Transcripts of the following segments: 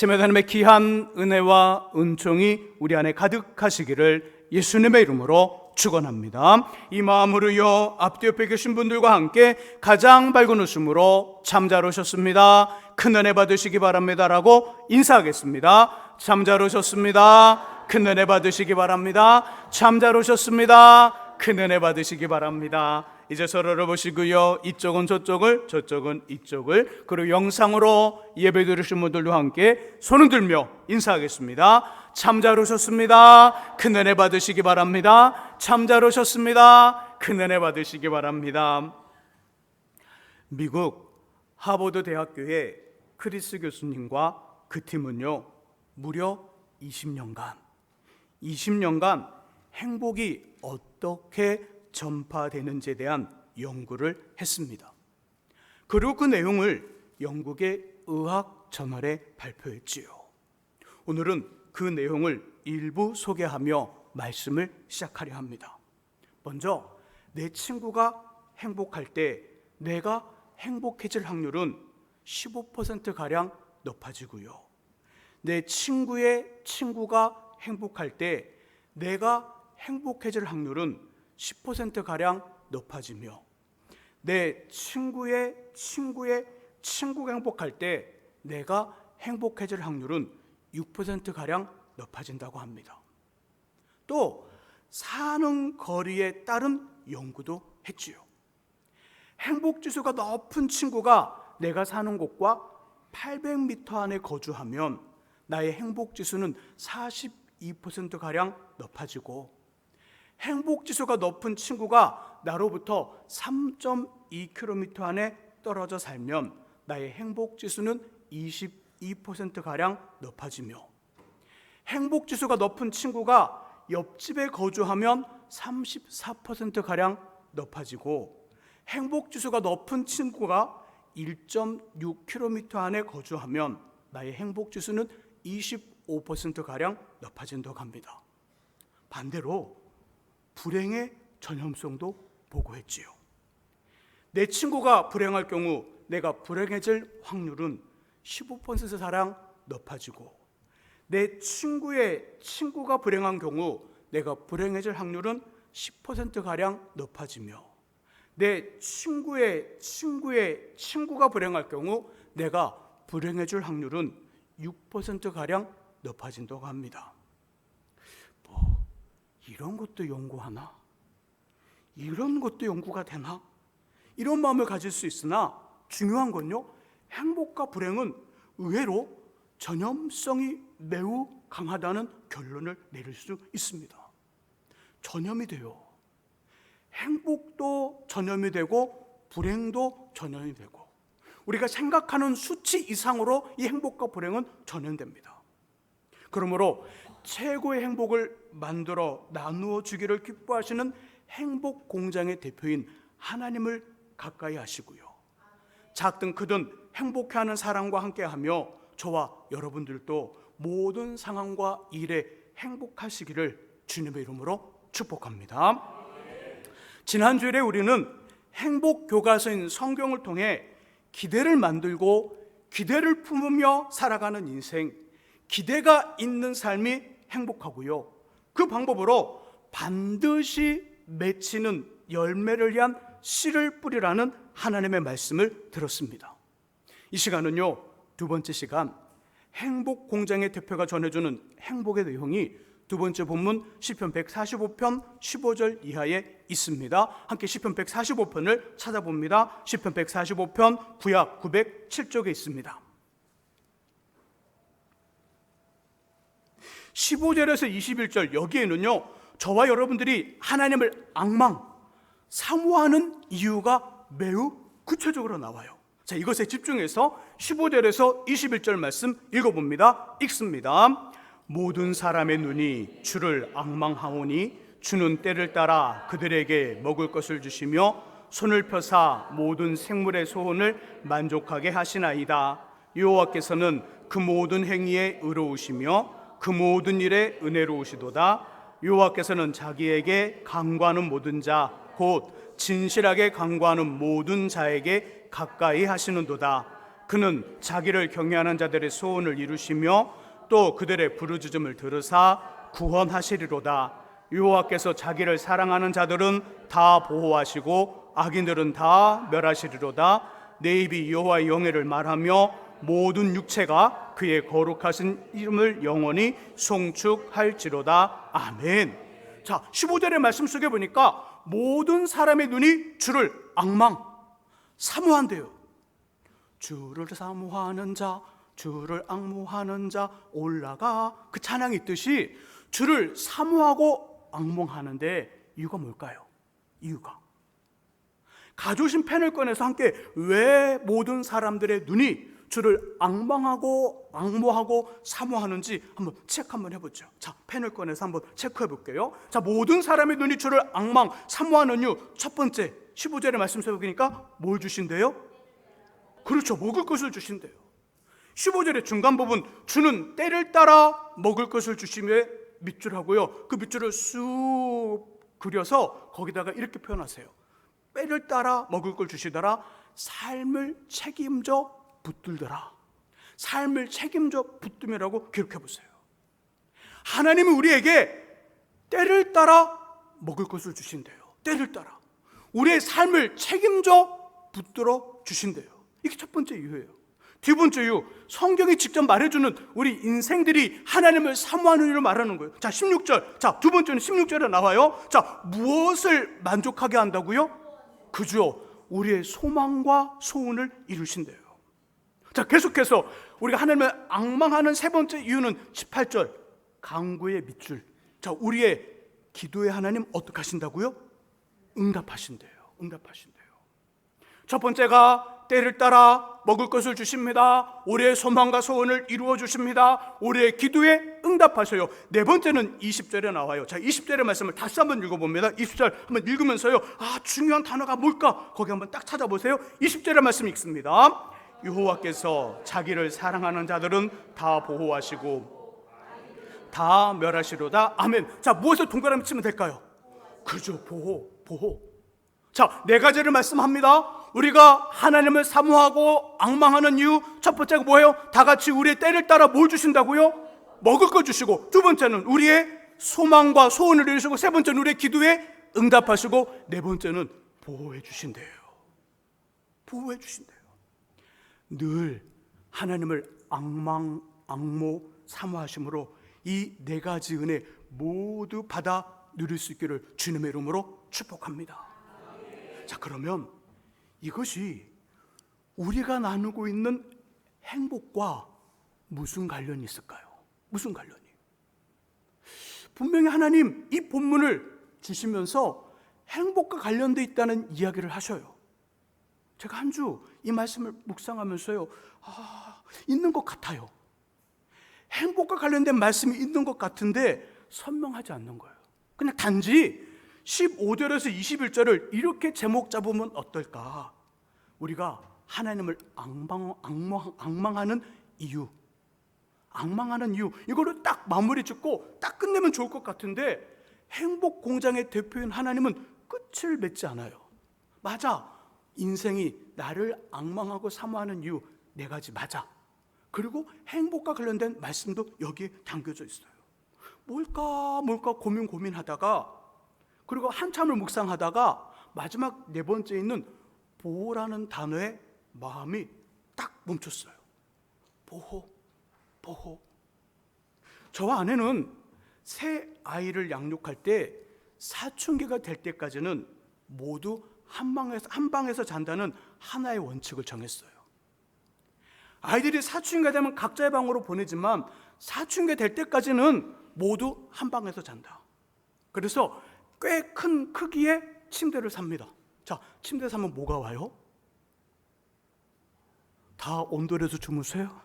아침에 하나님의 귀한 은혜와 은총이 우리 안에 가득하시기를 예수님의 이름으로 축원합니다. 이 마음으로요, 앞뒤 옆에 계신 분들과 함께 가장 밝은 웃음으로 참 잘 오셨습니다, 큰 은혜 받으시기 바랍니다라고 인사하겠습니다. 참 잘 오셨습니다, 큰 은혜 받으시기 바랍니다. 참 잘 오셨습니다, 큰 은혜 받으시기 바랍니다. 이제 서로를 보시고요, 이쪽은 저쪽을, 저쪽은 이쪽을, 그리고 영상으로 예배 드리신 분들과 함께 손을 들며 인사하겠습니다. 참 잘 오셨습니다, 큰 은혜 받으시기 바랍니다. 참 잘 오셨습니다, 큰 은혜 받으시기 바랍니다. 미국 하버드 대학교의 크리스 교수님과 그 팀은요, 무려 20년간 행복이 어떻게 전파되는지에 대한 연구를 했습니다. 그리고 그 내용을 영국의 의학 저널에 발표했지요. 오늘은 그 내용을 일부 소개하며 말씀을 시작하려 합니다. 먼저, 내 친구가 행복할 때 내가 행복해질 확률은 15%가량 높아지고요, 내 친구의 친구가 행복할 때 내가 행복해질 확률은 10%가량 높아지며, 내 친구의 친구의 친구가 행복할 때 내가 행복해질 확률은 6%가량 높아진다고 합니다. 또 사는 거리에 따른 연구도 했지요. 행복지수가 높은 친구가 내가 사는 곳과 800m 안에 거주하면 나의 행복지수는 42%가량 높아지고, 행복지수가 높은 친구가 나로부터 3.2km 안에 떨어져 살면 나의 행복지수는 22%가량 높아지며, 행복지수가 높은 친구가 옆집에 거주하면 34%가량 높아지고, 행복지수가 높은 친구가 1.6km 안에 거주하면 나의 행복지수는 25%가량 높아진다고 합니다. 반대로 불행의 전염성도 보고했지요. 내 친구가 불행할 경우 내가 불행해질 확률은 15%가량 높아지고, 내 친구의 친구가 불행한 경우 내가 불행해질 확률은 10%가량 높아지며, 내 친구의 친구의 친구가 불행할 경우 내가 불행해질 확률은 6%가량 높아진다고 합니다. 이런 것도 연구하나? 이런 것도 연구가 되나? 이런 마음을 가질 수 있으나 중요한 건요, 행복과 불행은 의외로 전염성이 매우 강하다는 결론을 내릴 수 있습니다. 전염이 돼요. 행복도 전염이 되고 불행도 전염이 되고, 우리가 생각하는 수치 이상으로 이 행복과 불행은 전염됩니다. 그러므로 최고의 행복을 만들어 나누어 주기를 기뻐하시는 행복 공장의 대표인 하나님을 가까이 하시고요, 작든 크든 행복해하는 사랑과 함께하며 저와 여러분들도 모든 상황과 일에 행복하시기를 주님의 이름으로 축복합니다. 지난주에 우리는 행복 교과서인 성경을 통해 기대를 만들고 기대를 품으며 살아가는 인생, 기대가 있는 삶이 행복하고요, 그 방법으로 반드시 맺히는 열매를 위한 씨를 뿌리라는 하나님의 말씀을 들었습니다. 이 시간은요, 두 번째 시간, 행복 공장의 대표가 전해주는 행복의 내용이 두 번째 본문 시편 145편 15절 이하에 있습니다. 함께 시편 145편을 찾아봅니다. 시편 145편 구약 907쪽에 있습니다. 15절에서 21절, 여기에는요, 저와 여러분들이 하나님을 사모하는 이유가 매우 구체적으로 나와요. 자, 이것에 집중해서 15절에서 21절 말씀 읽어봅니다. 읽습니다. 모든 사람의 눈이 주를 앙망하오니 주는 때를 따라 그들에게 먹을 것을 주시며 손을 펴사 모든 생물의 소원을 만족하게 하시나이다. 여호와께서는 그 모든 행위에 의로우시며 그 모든 일에 은혜로우시도다. 여호와께서는 자기에게 간구하는 모든 자, 곧 진실하게 간구하는 모든 자에게 가까이 하시는도다. 그는 자기를 경외하는 자들의 소원을 이루시며 또 그들의 부르짖음을 들으사 구원하시리로다. 여호와께서 자기를 사랑하는 자들은 다 보호하시고 악인들은 다 멸하시리로다. 내 입이 여호와의 영예를 말하며 모든 육체가 그의 거룩하신 이름을 영원히 송축할지로다. 아멘. 자, 15절의 말씀 속에 보니까 모든 사람의 눈이 주를 사모한대요. 주를 사모하는 자, 주를 앙모하는 자 올라가, 그 찬양이 있듯이 주를 사모하고 앙몽하는데 이유가 뭘까요? 이유가 가져오신 펜을 꺼내서 함께 왜 모든 사람들의 눈이 주를 앙망하고 앙모하고 사모하는지 한번 체크 한번 해보죠. 자, 펜을 꺼내서 한번 체크해 볼게요. 자, 모든 사람의 눈이 주를 앙망 사모하는 이유, 첫 번째 15절의 말씀 속이니까 뭘 주신대요? 그렇죠, 먹을 것을 주신대요. 15절의 중간 부분, 주는 때를 따라 먹을 것을 주시며 밑줄하고요, 그 밑줄을 쑥 그려서 거기다가 이렇게 표현하세요. 때를 따라 먹을 걸 주시더라. 삶을 책임져 붙들더라. 삶을 책임져 붙들이라고 기록해 보세요. 하나님은 우리에게 때를 따라 먹을 것을 주신대요. 때를 따라 우리의 삶을 책임져 붙들어 주신대요. 이게 첫 번째 이유예요. 두 번째 이유, 성경이 직접 말해주는 우리 인생들이 하나님을 사모하는 이유를 말하는 거예요. 자, 16절. 자, 두 번째는 16절에 나와요. 자, 무엇을 만족하게 한다고요? 그죠, 우리의 소망과 소원을 이루신대요. 자, 계속해서 우리가 하나님을 앙망하는 세 번째 이유는 18절, 강구의 밑줄. 자, 우리의 기도에 하나님 어떻게 하신다고요? 응답하신대요. 응답하신대요. 첫 번째가 때를 따라 먹을 것을 주십니다. 우리의 소망과 소원을 이루어 주십니다. 우리의 기도에 응답하셔요. 네 번째는 20절에 나와요. 자, 20절의 말씀을 다시 한번 읽어봅니다. 20절 한번 읽으면서요, 아, 중요한 단어가 뭘까? 거기 한번 딱 찾아보세요. 20절의 말씀 읽습니다. 여호와께서 자기를 사랑하는 자들은 다 보호하시고 다 멸하시로다. 아멘. 자, 무엇을 동그라미 치면 될까요? 그죠, 보호. 자, 네 가지를 말씀합니다. 우리가 하나님을 사모하고 앙망하는 이유, 첫 번째가 뭐예요? 다 같이 우리의 때를 따라 뭘 주신다고요? 먹을 걸 주시고, 두 번째는 우리의 소망과 소원을 이루시고, 세 번째는 우리의 기도에 응답하시고, 네 번째는 보호해 주신대요. 보호해 주신대요. 늘 하나님을 앙모 사모하심으로 이 네 가지 은혜 모두 받아 누릴 수 있기를 주님의 이름으로 축복합니다. 자, 그러면 이것이 우리가 나누고 있는 행복과 무슨 관련이 있을까요? 무슨 관련이? 분명히 하나님 이 본문을 주시면서 행복과 관련되어 있다는 이야기를 하셔요. 제가 한 주 이 말씀을 묵상하면서요, 있는 것 같아요. 행복과 관련된 말씀이 있는 것 같은데 선명하지 않는 거예요. 그냥 단지 15절에서 21절을 이렇게 제목 잡으면 어떨까? 우리가 하나님을 앙망하는 이유, 이거를 딱 마무리 짓고 딱 끝내면 좋을 것 같은데, 행복 공장의 대표인 하나님은 끝을 맺지 않아요. 맞아, 인생이 나를 앙망하고 사모하는 이유 네 가지 맞아. 그리고 행복과 관련된 말씀도 여기에 담겨져 있어요. 뭘까 고민하다가, 그리고 한참을 묵상하다가 마지막 네 번째 있는 보호라는 단어에 마음이 딱 멈췄어요. 보호. 저와 아내는 새 아이를 양육할 때 사춘기가 될 때까지는 모두 한 방에서 잔다는 하나의 원칙을 정했어요. 아이들이 사춘기가 되면 각자의 방으로 보내지만 사춘기가 될 때까지는 모두 한 방에서 잔다. 그래서 꽤 큰 크기의 침대를 삽니다. 자, 침대 사면 뭐가 와요? 다 온돌에서 주무세요?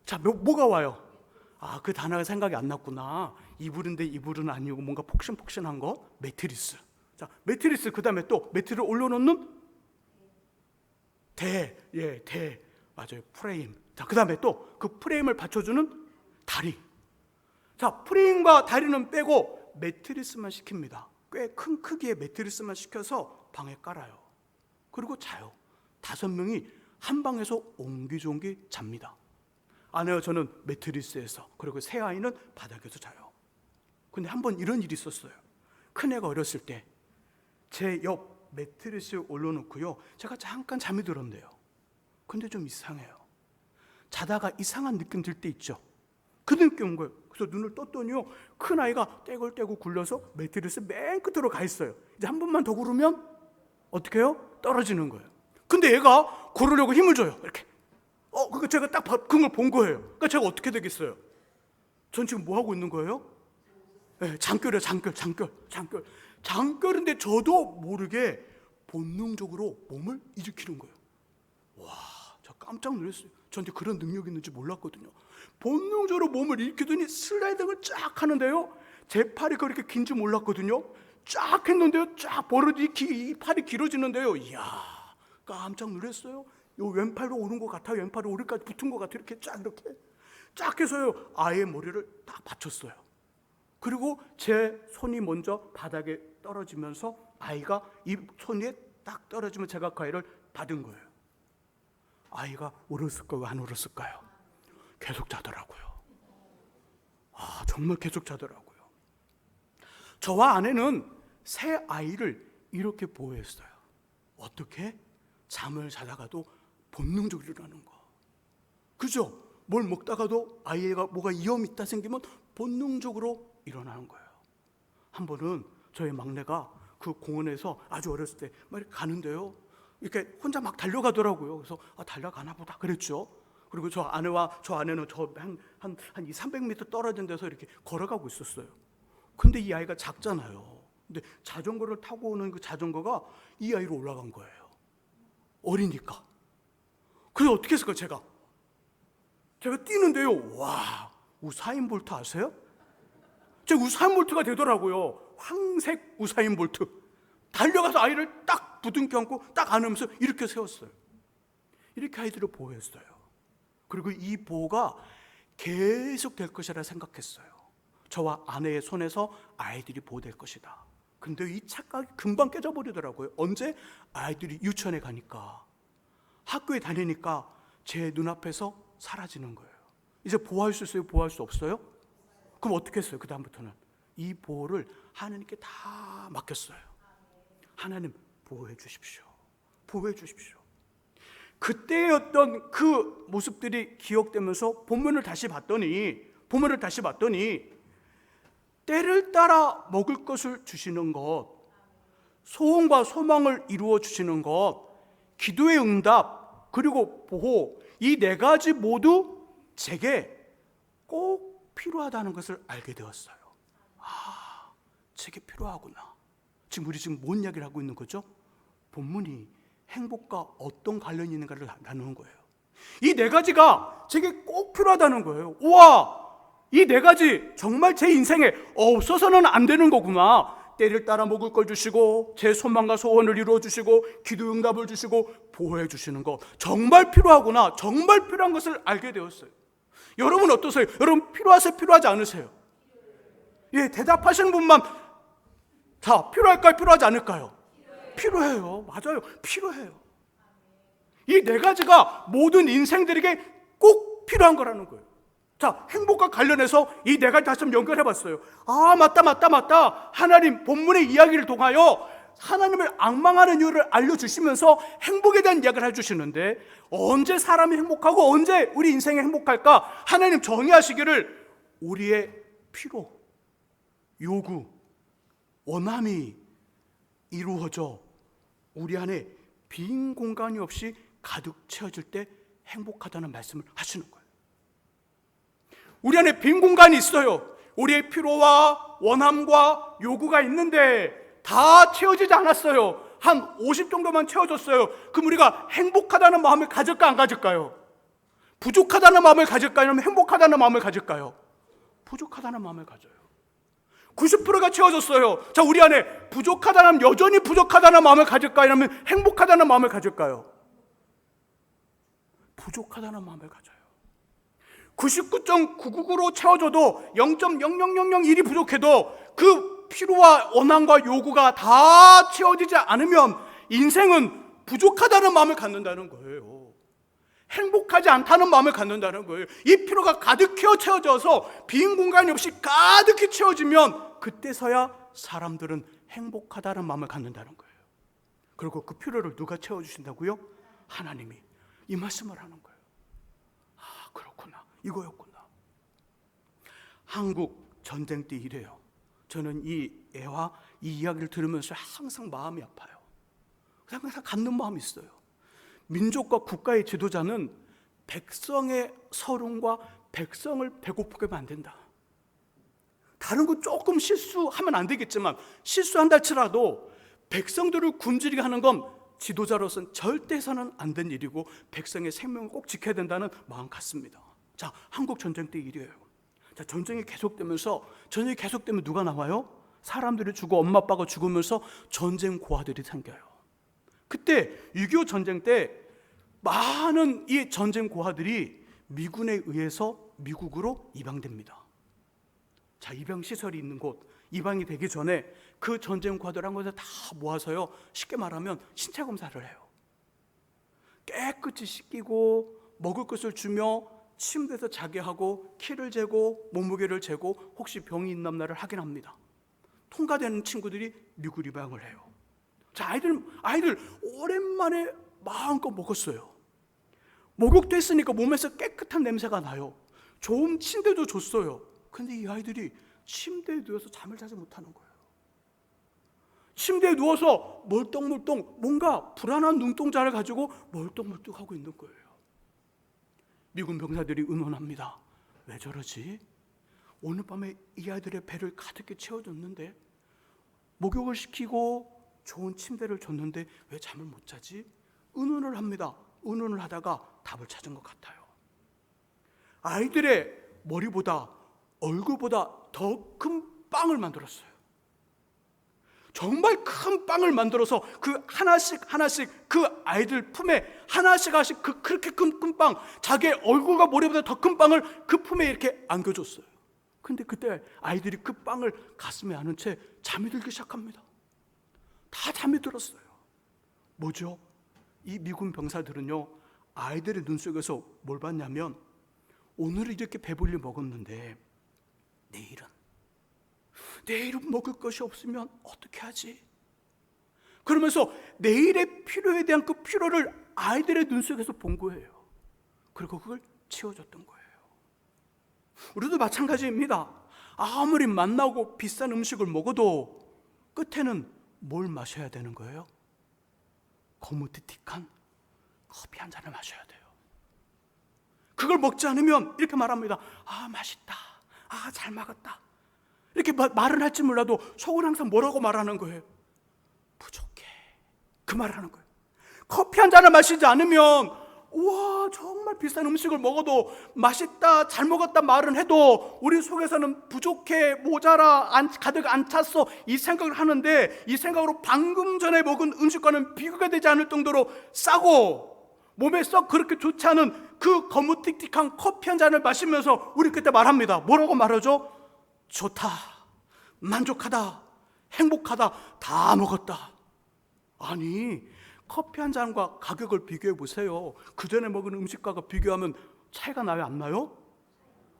자, 뭐가 와요? 아, 그 단어가 생각이 안 났구나. 이불인데 이불은 아니고 뭔가 폭신폭신한 거, 매트리스. 자, 매트리스, 그 다음에 또 매트를 올려놓는 대, 맞아요, 프레임. 자, 그 다음에 또 그 프레임을 받쳐주는 다리. 자, 프레임과 다리는 빼고 매트리스만 시킵니다. 꽤 큰 크기의 매트리스만 시켜서 방에 깔아요. 그리고 자요. 5명이 한 방에서 옹기종기 잡니다. 아내와 저는 매트리스에서, 그리고 새 아이는 바닥에서 자요. 근데 한 번 이런 일이 있었어요. 큰애가 어렸을 때 제 옆 매트리스에 올려놓고요, 제가 잠깐 잠이 들었는데요. 근데 좀 이상해요. 자다가 이상한 느낌 들 때 있죠. 그 느낌 온 거예요. 그래서 눈을 떴더니요, 큰아이가 떼굴떼굴 굴려서 매트리스 맨 끝으로 가 있어요. 이제 한 번만 더 구르면 어떻게 해요? 떨어지는 거예요. 근데 얘가 구르려고 힘을 줘요. 이렇게. 그거 제가 딱 그걸 본 거예요. 그러니까 제가 어떻게 되겠어요? 전 지금 뭐 하고 있는 거예요? 네, 장결이에요. 장결. 장결인데 저도 모르게 본능적으로 몸을 일으키는 거예요. 와, 저 깜짝 놀랐어요. 저한테 그런 능력이 있는지 몰랐거든요. 본능적으로 몸을 일으키더니 슬라이딩을 쫙 하는데요, 제 팔이 그렇게 긴지 몰랐거든요. 쫙 했는데요, 쫙 이 팔이 길어지는데요. 이야, 깜짝 놀랐어요. 요 왼팔로 오는 것 같아요. 왼팔이 오리까지 붙은 것 같아요. 이렇게 쫙 해서요, 아이의 머리를 딱 받쳤어요. 그리고 제 손이 먼저 바닥에 떨어지면서 아이가 이 손 위에 딱 떨어지면 제가 그 아이를 받은 거예요. 아이가 울었을까요? 안 울었을까요? 계속 자더라고요. 정말 계속 자더라고요. 저와 아내는 새 아이를 이렇게 보호했어요. 어떻게? 잠을 자다가도 본능적으로 일어나는 거. 그죠? 뭘 먹다가도 아이가 뭐가 위험이 있다 생기면 본능적으로 일어나는 거예요. 한 번은 저희 막내가 그 공원에서 아주 어렸을 때 막 이렇게 가는데요, 이렇게 혼자 막 달려가더라고요. 그래서 달려가나 보다 그랬죠. 그리고 저 아내는 한 200-300m 떨어진 데서 이렇게 걸어가고 있었어요. 근데 이 아이가 작잖아요. 근데 자전거를 타고 오는 그 자전거가 이 아이로 올라간 거예요. 어리니까. 그래서 어떻게 했을까요? 제가 뛰는데요, 와, 우사인 볼트 아세요? 제가 우사인 볼트가 되더라고요. 황색 우사인 볼트. 달려가서 아이를 딱 부둥켜 안고 딱 안으면서 이렇게 세웠어요. 이렇게 아이들을 보호했어요. 그리고 이 보호가 계속 될 것이라 생각했어요. 저와 아내의 손에서 아이들이 보호될 것이다. 근데 이 착각이 금방 깨져버리더라고요. 언제? 아이들이 유치원에 가니까, 학교에 다니니까 제 눈앞에서 사라지는 거예요. 이제 보호할 수 있어요? 보호할 수 없어요? 그럼 어떻게 했어요? 그 다음부터는 이 보호를 하나님께 다 맡겼어요. 하나님 보호해 주십시오. 보호해 주십시오. 그때의 어떤 그 모습들이 기억되면서 본문을 다시 봤더니 때를 따라 먹을 것을 주시는 것, 소원과 소망을 이루어 주시는 것, 기도의 응답, 그리고 보호, 이 4가지 모두 제게 꼭 필요하다는 것을 알게 되었어요. 제게 필요하구나. 우리 뭔 이야기를 하고 있는 거죠? 본문이 행복과 어떤 관련이 있는가를 나누는 거예요. 이 4가지가 제게 꼭 필요하다는 거예요. 우와! 이 4가지 정말 제 인생에 없어서는 안 되는 거구나. 때를 따라 먹을 걸 주시고, 제 소망과 소원을 이루어 주시고, 기도 응답을 주시고, 보호해 주시는 거 정말 필요하구나. 정말 필요한 것을 알게 되었어요. 여러분 어떠세요? 여러분 필요하세요? 필요하지 않으세요? 예, 대답하시는 분만. 자, 필요할까요? 필요하지 않을까요? 필요해요. 맞아요. 필요해요. 이 4가지가 모든 인생들에게 꼭 필요한 거라는 거예요. 자, 행복과 관련해서 이 4가지 다시 좀 연결해 봤어요. 맞다. 하나님 본문의 이야기를 통하여 하나님을 앙망하는 이유를 알려주시면서 행복에 대한 이야기를 해주시는데, 언제 사람이 행복하고 언제 우리 인생이 행복할까? 하나님 정의하시기를 우리의 필요, 요구, 원함이 이루어져 우리 안에 빈 공간이 없이 가득 채워질 때 행복하다는 말씀을 하시는 거예요. 우리 안에 빈 공간이 있어요. 우리의 필요와 원함과 요구가 있는데 다 채워지지 않았어요. 한 50 정도만 채워졌어요. 그럼 우리가 행복하다는 마음을 가질까 안 가질까요? 부족하다는 마음을 가질까요? 아니면 행복하다는 마음을 가질까요? 부족하다는 마음을 가져요. 90%가 채워졌어요. 자, 우리 안에 부족하다는, 여전히 부족하다는 마음을 가질까요? 아니면 행복하다는 마음을 가질까요? 부족하다는 마음을 가져요. 99.999로 채워져도 0.0001이 부족해도 그 필요와 원함과 요구가 다 채워지지 않으면 인생은 부족하다는 마음을 갖는다는 거예요. 행복하지 않다는 마음을 갖는다는 거예요. 이 피로가 가득히 채워져서 빈 공간이 없이 가득히 채워지면 그때서야 사람들은 행복하다는 마음을 갖는다는 거예요. 그리고 그 피로를 누가 채워주신다고요? 하나님이. 이 말씀을 하는 거예요. 아, 그렇구나. 이거였구나. 한국 전쟁 때 이래요. 저는 이 애와 이 이야기를 들으면서 항상 마음이 아파요. 항상 갖는 마음이 있어요. 민족과 국가의 지도자는 백성의 서름과 백성을 배고프게 만든다. 다른 거 조금 실수하면 안 되겠지만 실수한다 할지라도 백성들을 굶주리게 하는 건 지도자로서는 절대 해서는 안 된 일이고 백성의 생명을 꼭 지켜야 된다는 마음 같습니다. 자, 한국 전쟁 때 일이에요. 자, 전쟁이 계속되면 누가 나와요? 사람들이 죽고 엄마 아빠가 죽으면서 전쟁 고아들이 생겨요. 그때 6.25 전쟁 때 많은 이 전쟁 고아들이 미군에 의해서 미국으로 입양됩니다. 자, 입양 시설이 있는 곳, 입양이 되기 전에 그 전쟁 고아들 한 곳에 다 모아서요, 쉽게 말하면 신체 검사를 해요. 깨끗이 씻기고 먹을 것을 주며 침대에서 자게 하고 키를 재고 몸무게를 재고 혹시 병이 있나 없나를 확인합니다. 통과되는 친구들이 미국 입양을 해요. 자, 아이들 오랜만에 마음껏 먹었어요. 목욕됐으니까 몸에서 깨끗한 냄새가 나요. 좋은 침대도 줬어요. 근데 이 아이들이 침대에 누워서 잠을 자지 못하는 거예요. 침대에 누워서 멀뚱멀뚱 뭔가 불안한 눈동자를 가지고 멀뚱멀뚱하고 있는 거예요. 미군 병사들이 의논합니다. 왜 저러지? 오늘 밤에 이 아이들의 배를 가득히 채워줬는데, 목욕을 시키고 좋은 침대를 줬는데 왜 잠을 못 자지? 의논을 합니다. 의논을 하다가 답을 찾은 것 같아요. 아이들의 머리보다 얼굴보다 더 큰 빵을 만들었어요. 정말 큰 빵을 만들어서 그 하나씩 그 아이들 품에 하나씩 그렇게 큰 빵, 자기의 얼굴과 머리보다 더 큰 빵을 그 품에 이렇게 안겨줬어요. 근데 그때 아이들이 그 빵을 가슴에 안은 채 잠이 들기 시작합니다. 다 잠이 들었어요. 뭐죠? 이 미군 병사들은요, 아이들의 눈 속에서 뭘 봤냐면, 오늘은 이렇게 배불리 먹었는데 내일은 먹을 것이 없으면 어떻게 하지? 그러면서 내일의 필요에 대한 그 필요를 아이들의 눈 속에서 본 거예요. 그리고 그걸 채워줬던 거예요. 우리도 마찬가지입니다. 아무리 맛나고 비싼 음식을 먹어도 끝에는 뭘 마셔야 되는 거예요? 거무튀틱한 커피 한 잔을 마셔야 돼요. 그걸 먹지 않으면 이렇게 말합니다. 아, 맛있다. 아, 잘 먹었다. 이렇게 말은 할지 몰라도 속은 항상 뭐라고 말하는 거예요? 부족해. 그 말을 하는 거예요. 커피 한 잔을 마시지 않으면, 우와, 정말 비싼 음식을 먹어도 맛있다, 잘 먹었다 말은 해도 우리 속에서는 부족해, 모자라, 가득 안 찼어, 이 생각을 하는데, 이 생각으로 방금 전에 먹은 음식과는 비교가 되지 않을 정도로 싸고 몸에 썩 그렇게 좋지 않은 그 거무튀틱한 커피 한 잔을 마시면서 우리 그때 말합니다. 뭐라고 말하죠? 좋다, 만족하다, 행복하다, 다 먹었다. 아니, 커피 한 잔과 가격을 비교해 보세요. 그 전에 먹은 음식과 비교하면 차이가 나요, 안 나요?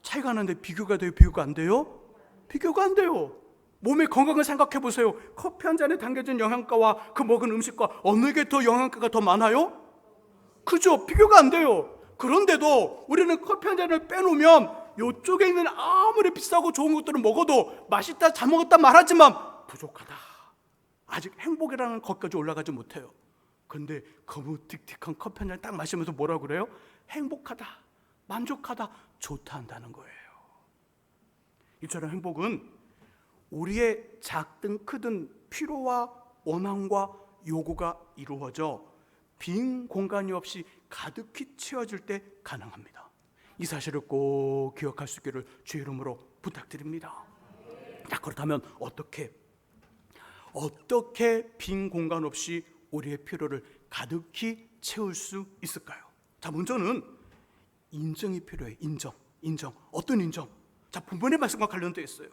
차이가 나는데 비교가 돼요, 비교가 안 돼요? 비교가 안 돼요. 몸의 건강을 생각해 보세요. 커피 한 잔에 담겨진 영양가와 그 먹은 음식과 어느 게 더 영양가가 더 많아요? 그죠? 비교가 안 돼요. 그런데도 우리는 커피 한 잔을 빼놓으면 이쪽에 있는 아무리 비싸고 좋은 것들을 먹어도 맛있다, 잘 먹었다 말하지만 부족하다, 아직 행복이라는 것까지 올라가지 못해요. 그런데 거무튀틱한 커피 한 잔 딱 마시면서 뭐라고 그래요? 행복하다, 만족하다, 좋다 한다는 거예요. 이처럼 행복은 우리의 작든 크든 필요와 원함과 요구가 이루어져 빈 공간이 없이 가득히 채워질 때 가능합니다. 이 사실을 꼭 기억할 수 있기를 주의 이름으로 부탁드립니다. 자, 그렇다면 어떻게 빈 공간 없이 우리의 필요를 가득히 채울 수 있을까요? 자, 먼저는 인정이 필요해요. 인정. 어떤 인정? 자, 본문의 말씀과 관련되어 있어요.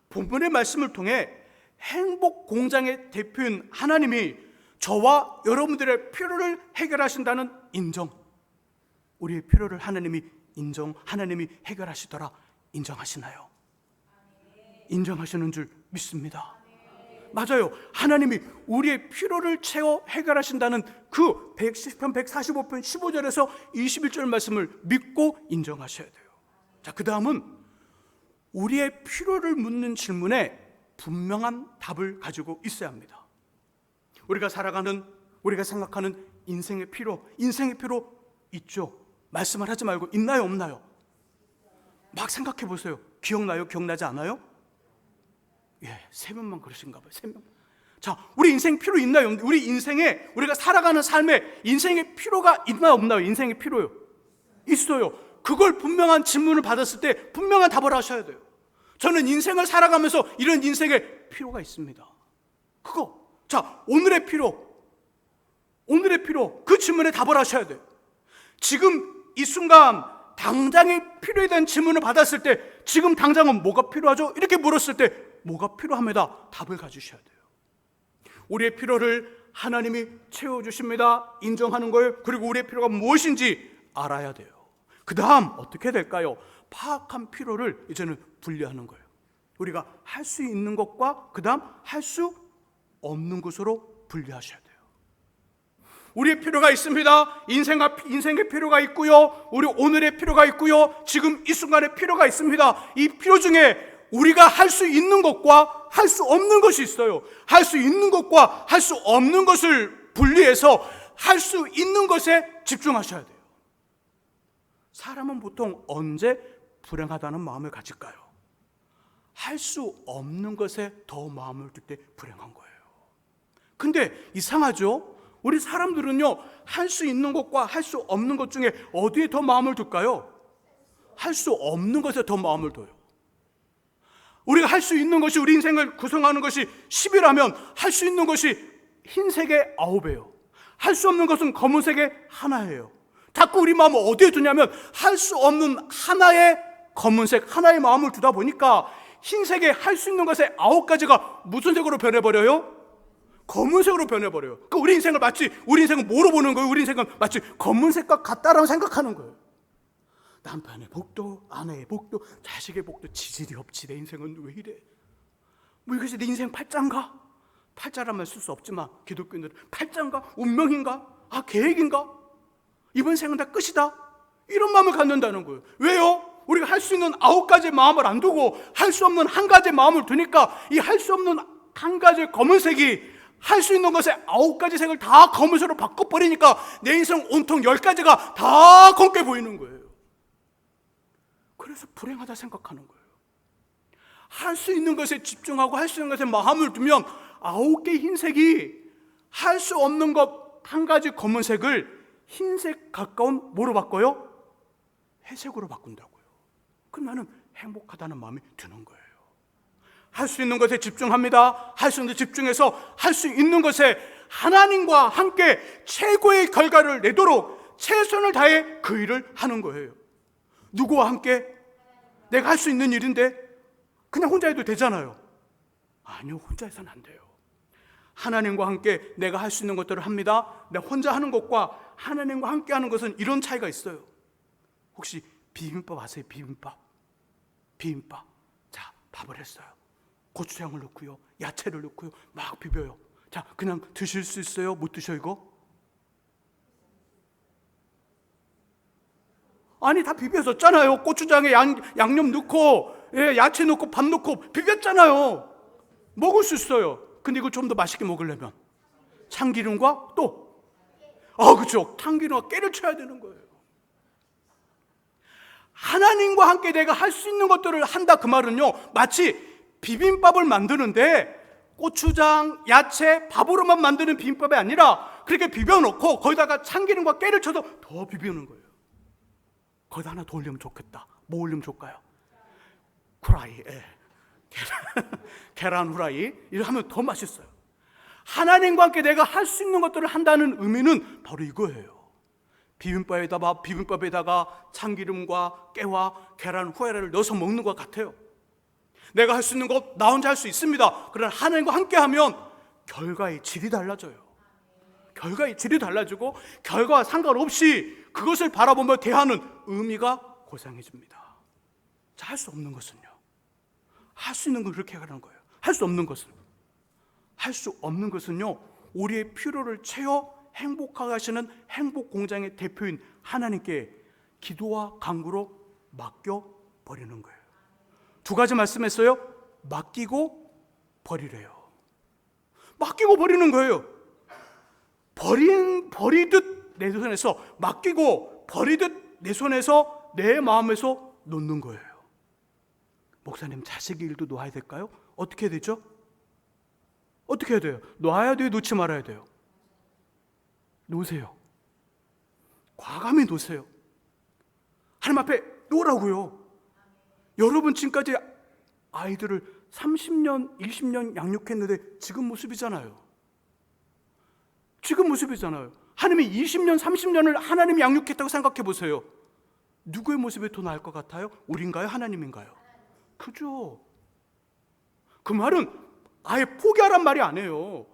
본문의 말씀을 통해 행복 공장의 대표인 하나님이 저와 여러분들의 필요를 해결하신다는 인정. 우리의 필요를 하나님이 해결하시더라. 인정하시나요? 인정하시는 줄 믿습니다. 맞아요. 하나님이 우리의 필요를 채워 해결하신다는 그 110편 145편 15절에서 21절 말씀을 믿고 인정하셔야 돼요. 자, 그 다음은 우리의 필요를 묻는 질문에 분명한 답을 가지고 있어야 합니다. 우리가 생각하는 인생의 필요 있죠. 말씀을 하지 말고 있나요, 없나요? 막 생각해 보세요. 기억나요? 기억나지 않아요? 예, 3명만 그러신가 봐요. 3명. 자, 우리 인생 필요 있나요? 우리 인생에, 우리가 살아가는 삶에 인생의 필요가 있나요, 없나요? 인생의 필요요. 있어요. 그걸 분명한 질문을 받았을 때 분명한 답을 하셔야 돼요. 저는 인생을 살아가면서 이런 인생의 필요가 있습니다. 자, 오늘의 필요, 그 질문에 답을 하셔야 돼요. 지금 이 순간 당장의 필요에 대한 질문을 받았을 때 지금 당장은 뭐가 필요하죠? 이렇게 물었을 때 뭐가 필요합니다. 답을 가지셔야 돼요. 우리의 필요를 하나님이 채워주십니다. 인정하는 거예요. 그리고 우리의 필요가 무엇인지 알아야 돼요. 그 다음 어떻게 될까요? 파악한 필요를 이제는 분리하는 거예요. 우리가 할 수 있는 것과 그 다음 할 수 없는 것으로 분리하셔야 돼요. 우리의 필요가 있습니다. 인생의 필요가 있고요. 우리 오늘의 필요가 있고요. 지금 이 순간의 필요가 있습니다. 이 필요 중에 우리가 할 수 있는 것과 할 수 없는 것이 있어요. 할 수 있는 것과 할 수 없는 것을 분리해서 할 수 있는 것에 집중하셔야 돼요. 사람은 보통 언제 불행하다는 마음을 가질까요? 할 수 없는 것에 더 마음을 둘 때 불행한 거예요. 근데 이상하죠? 우리 사람들은요, 할 수 있는 것과 할 수 없는 것 중에 어디에 더 마음을 둘까요? 할 수 없는 것에 더 마음을 둬요. 우리가 할 수 있는 것이, 우리 인생을 구성하는 것이 10이라면 할 수 있는 것이 흰색의 9배예요. 할 수 없는 것은 검은색의 하나예요. 자꾸 우리 마음을 어디에 두냐면 할 수 없는 하나의 검은색, 하나의 마음을 두다 보니까 흰색에 할 수 있는 것의 9가지가 무슨 색으로 변해버려요? 검은색으로 변해버려요. 그러니까 우리 인생은 뭐로 보는 거예요? 우리 인생은 마치 검은색과 같다라고 생각하는 거예요. 남편의 복도, 아내의 복도, 자식의 복도, 지질이 없지. 내 인생은 왜 이래? 뭐 이것이 내 인생 팔자인가? 팔자란 말 쓸 수 없지만 기독교인들은 팔자인가? 운명인가? 계획인가? 이번 생은 다 끝이다. 이런 마음을 갖는다는 거예요. 왜요? 우리가 할 수 있는 9가지의 마음을 안 두고 할 수 없는 한 가지의 마음을 두니까 이 할 수 없는 한 가지의 검은색이 할 수 있는 것에 9가지 색을 다 검은색으로 바꿔버리니까 내 인생 온통 10가지가 다 검게 보이는 거예요. 그래서 불행하다 생각하는 거예요. 할 수 있는 것에 집중하고 할 수 있는 것에 마음을 두면 9개 흰색이 할 수 없는 것 한 가지 검은색을 흰색 가까운 뭐로 바꿔요? 회색으로 바꾼다고요. 그럼 나는 행복하다는 마음이 드는 거예요. 할 수 있는 것에 집중합니다. 할 수 있는 것에 집중해서 할 수 있는 것에 하나님과 함께 최고의 결과를 내도록 최선을 다해 그 일을 하는 거예요. 누구와 함께? 내가 할 수 있는 일인데 그냥 혼자 해도 되잖아요. 아니요, 혼자 해서는 안 돼요. 하나님과 함께 내가 할 수 있는 것들을 합니다. 내가 혼자 하는 것과 하나님과 함께 하는 것은 이런 차이가 있어요. 혹시 비빔밥 아세요? 비빔밥. 자, 밥을 했어요. 고추장을 넣고요, 야채를 넣고요, 막 비벼요. 자, 그냥 드실 수 있어요? 못 드셔 이거? 아니, 다 비벼졌잖아요. 고추장에 양념 넣고, 야채 넣고, 밥 넣고 비볐잖아요. 먹을 수 있어요. 근데 이거 좀 더 맛있게 먹으려면 참기름과 또 그렇죠, 참기름과 깨를 쳐야 되는 거예요. 하나님과 함께 내가 할 수 있는 것들을 한다, 그 말은요, 마치 비빔밥을 만드는데 고추장, 야채, 밥으로만 만드는 비빔밥이 아니라 그렇게 비벼놓고 거기다가 참기름과 깨를 쳐서 더 비비는 거예요. 거기다 하나 더 올리면 좋겠다. 뭐 올리면 좋을까요? 후라이, 계란 후라이 이렇게 하면 더 맛있어요. 하나님과 함께 내가 할 수 있는 것들을 한다는 의미는 바로 이거예요. 비빔밥에다가 참기름과 깨와 계란 후라이를 넣어서 먹는 것 같아요. 내가 할 수 있는 것 나 혼자 할 수 있습니다. 그러나 하나님과 함께 하면 결과의 질이 달라져요. 결과의 질이 달라지고 결과와 상관없이 그것을 바라보며 대하는 의미가 고상해집니다. 자, 할 수 없는 것은요, 할 수 있는 건 그렇게 하라는 거예요. 할 수 없는 것은요, 우리의 필요를 채워 행복하게 하시는 행복 공장의 대표인 하나님께 기도와 간구로 맡겨버리는 거예요. 두 가지 말씀했어요. 맡기고 버리래요. 맡기고 버리는 거예요. 버리듯 내 손에서, 맡기고 버리듯 내 손에서, 내 마음에서 놓는 거예요. 목사님, 자식 일도 놓아야 될까요? 어떻게 해야 되죠? 어떻게 해야 돼요? 놓아야 돼요? 놓지 말아야 돼요? 놓으세요. 과감히 놓으세요. 하나님 앞에 놓으라고요. 여러분 지금까지 아이들을 30년, 20년 양육했는데 지금 모습이잖아요. 하나님이 20년, 30년을 하나님이 양육했다고 생각해 보세요. 누구의 모습이 더 나을 것 같아요? 우리인가요? 하나님인가요? 그죠? 그 말은 아예 포기하란 말이 아니에요.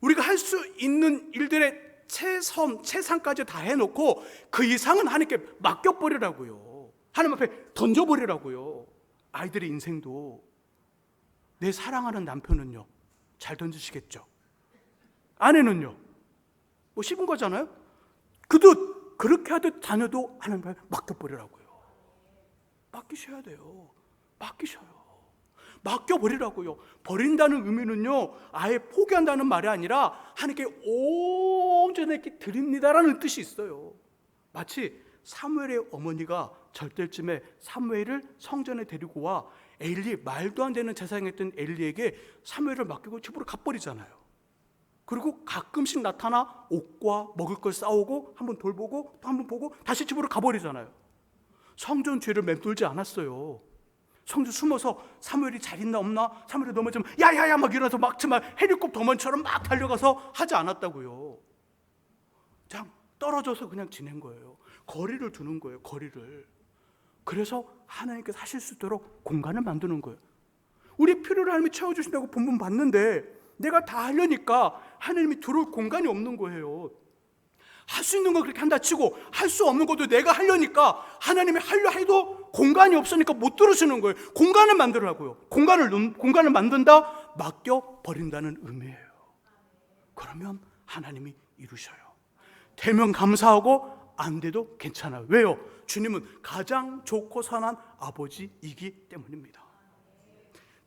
우리가 할 수 있는 일들의 최상까지 다 해놓고 그 이상은 하나님께 맡겨버리라고요. 하나님 앞에 던져버리라고요. 아이들의 인생도, 내 사랑하는 남편은요, 잘 던지시겠죠? 아내는요, 뭐 씹은 거잖아요. 그도 그렇게 하듯 자녀도 하나님 앞에 맡겨버리라고요. 맡기셔야 돼요. 맡겨버리라고요. 버린다는 의미는요, 아예 포기한다는 말이 아니라 하나님께 온전히 드립니다라는 뜻이 있어요. 마치 사무엘의 어머니가 절대쯤에 사무엘을 성전에 데리고 와 엘리, 말도 안 되는 제사장했던 엘리에게 사무엘을 맡기고 집으로 가버리잖아요. 그리고 가끔씩 나타나 옷과 먹을 걸 싸오고 한번 돌보고 또 한번 보고 다시 집으로 가버리잖아요. 성전 죄를 맴돌지 않았어요. 성전 숨어서 사무엘이 잘 있나 없나, 사무엘이 넘어지면 야야야 막 일어나서 막 정말 헬리콥터먼처럼 막 달려가서 하지 않았다고요. 그냥 떨어져서 그냥 지낸 거예요. 거리를 두는 거예요. 거리를. 그래서 하나님께서 하실 수 있도록 공간을 만드는 거예요. 우리 필요를 하나님이 채워주신다고 본문 봤는데 내가 다 하려니까 하나님이 들어올 공간이 없는 거예요. 할 수 있는 건 그렇게 한다 치고 할 수 없는 것도 내가 하려니까 하나님이 하려 해도 공간이 없으니까 못 들으시는 거예요. 공간을 만들라고요. 공간을 만든다, 맡겨버린다는 의미예요. 그러면 하나님이 이루셔요. 되면 감사하고 안 돼도 괜찮아요. 왜요? 주님은 가장 좋고 선한 아버지이기 때문입니다.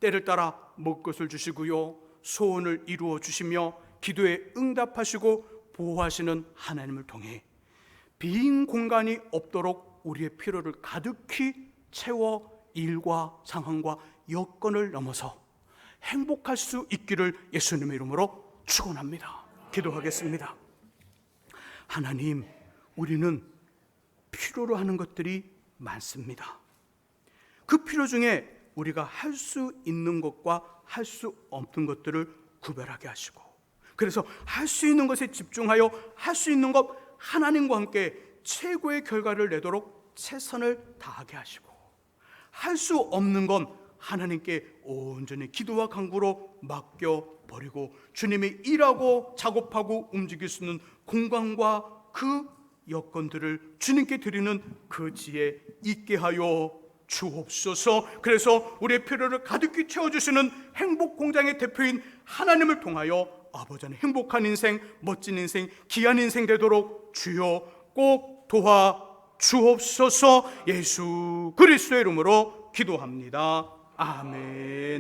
때를 따라 먹을 것을 주시고요, 소원을 이루어 주시며 기도에 응답하시고 보호하시는 하나님을 통해 빈 공간이 없도록 우리의 필요를 가득히 채워 일과 상황과 여건을 넘어서 행복할 수 있기를 예수님의 이름으로 축원합니다. 기도하겠습니다. 하나님, 우리는 필요로 하는 것들이 많습니다. 그 필요 중에 우리가 할 수 있는 것과 할 수 없는 것들을 구별하게 하시고, 그래서 할 수 있는 것에 집중하여 할 수 있는 것 하나님과 함께 최고의 결과를 내도록 최선을 다하게 하시고, 할 수 없는 건 하나님께 온전히 기도와 간구로 맡겨버리고 주님이 일하고 작업하고 움직일 수 있는 공간과 그 여건들을 주님께 드리는 그 지에 있게 하여 주옵소서. 그래서 우리의 필요를 가득히 채워주시는 행복 공장의 대표인 하나님을 통하여 아버지 안에 행복한 인생, 멋진 인생, 귀한 인생 되도록 주여 꼭 도와 주옵소서. 예수 그리스도의 이름으로 기도합니다. 아멘.